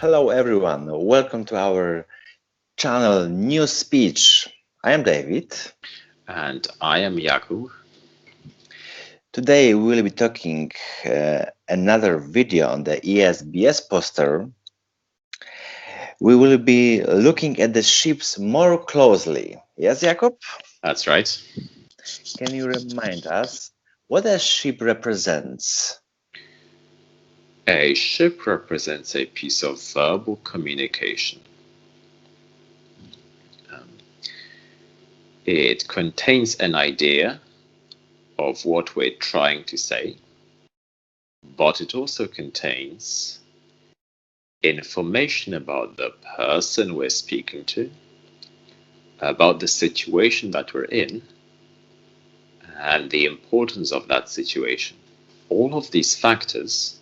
Hello everyone, welcome to our channel Newspeech. I am David. And I am Jakub. Today we will be talking another video on the ESBS poster. We will be looking at the ships more closely. Yes, Jakub? That's right. Can you remind us what a ship represents? A ship represents a piece of verbal communication. It contains an idea of what we're trying to say, but it also contains information about the person we're speaking to, about the situation that we're in, and the importance of that situation. All of these factors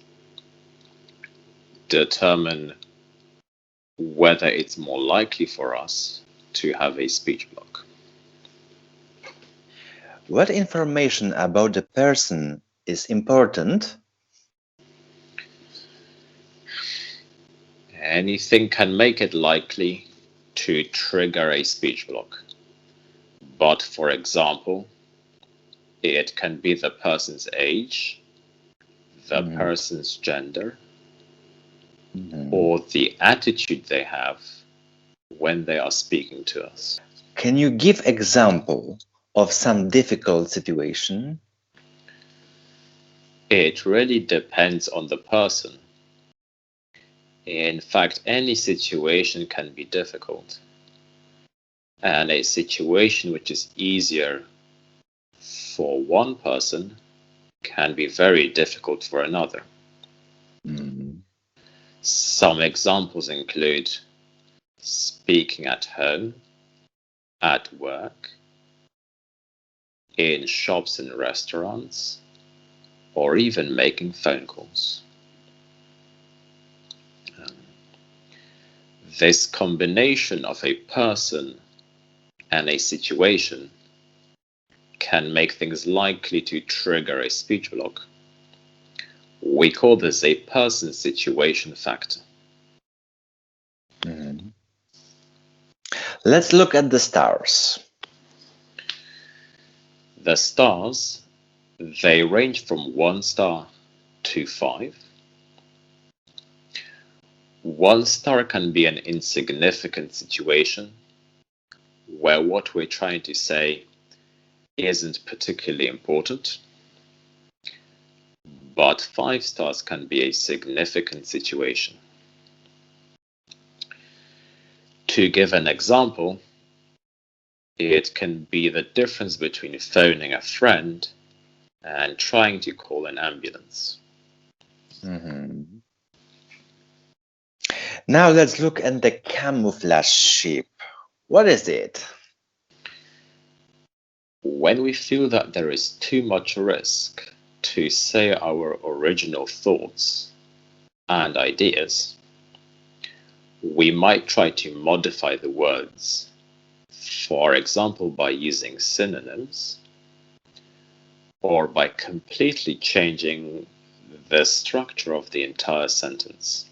determine whether it's more likely for us to have a speech block. What information about the person is important? Anything can make it likely to trigger a speech block. But for example, it can be the person's age, the person's gender, or the attitude they have when they are speaking to us. Can you give example of some difficult situation? It really depends on the person. In fact, any situation can be difficult. And a situation which is easier for one person can be very difficult for another. Some examples include speaking at home, at work, in shops and restaurants, or even making phone calls. This combination of a person and a situation can make things likely to trigger a speech block. We call this a person situation factor. Let's look at the stars. The stars, they range from 1 star to 5. 1 star can be an insignificant situation where what we're trying to say isn't particularly important, but 5 stars can be a significant situation. To give an example, it can be the difference between phoning a friend and trying to call an ambulance. Now let's look at the camouflage ship. What is it? When we feel that there is too much risk to say our original thoughts and ideas, we might try to modify the words, for example, by using synonyms or by completely changing the structure of the entire sentence.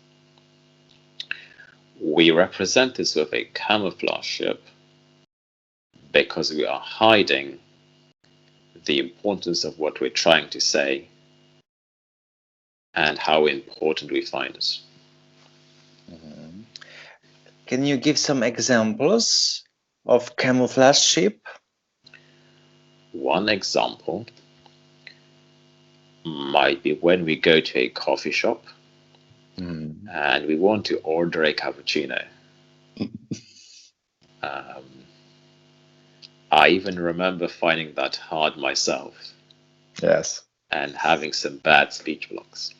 We represent this with a camouflage ship because we are hiding the importance of what we're trying to say and how important we find it. Can you give some examples of camouflage ship? One example might be when we go to a coffee shop and we want to order a cappuccino. I even remember finding that hard myself. Yes. And having some bad speech blocks.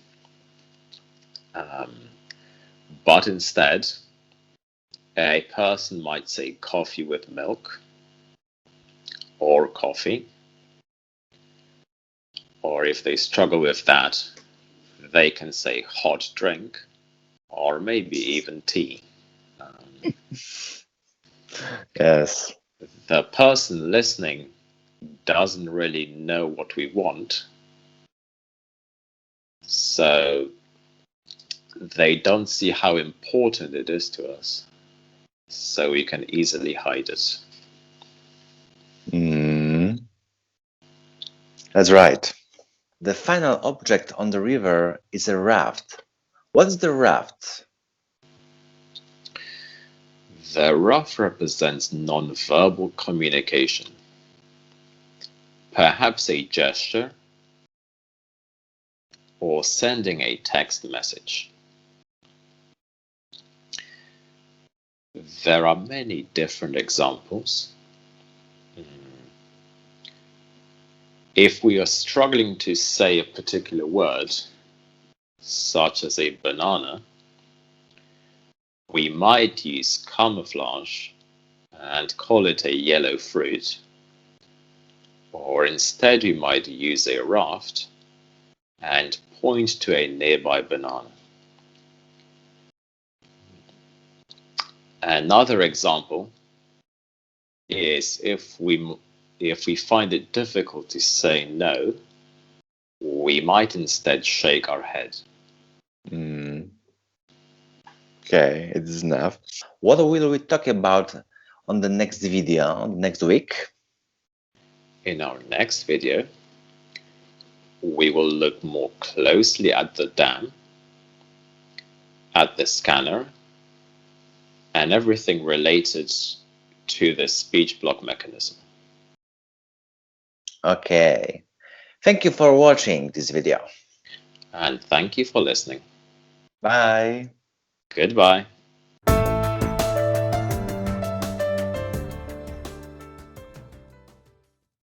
But instead, a person might say coffee with milk, or coffee, or if they struggle with that, they can say hot drink, or maybe even tea. Yes. The person listening doesn't really know what we want, so They don't see how important it is to us, so we can easily hide it. That's right. The final object on the river is a raft. What's the raft? The raft represents non-verbal communication, perhaps a gesture or sending a text message. There are many different examples. If we are struggling to say a particular word, such as a banana, we might use camouflage and call it a yellow fruit, or instead we might use a raft and point to a nearby banana. Another example is if we find it difficult to say no, we might instead shake our head. Okay, it is enough. What will we talk about on the next video, next week? In our next video, we will look more closely at the dam, at the scanner, and everything related to the speech block mechanism. Okay. Thank you for watching this video. And thank you for listening. Bye. Goodbye.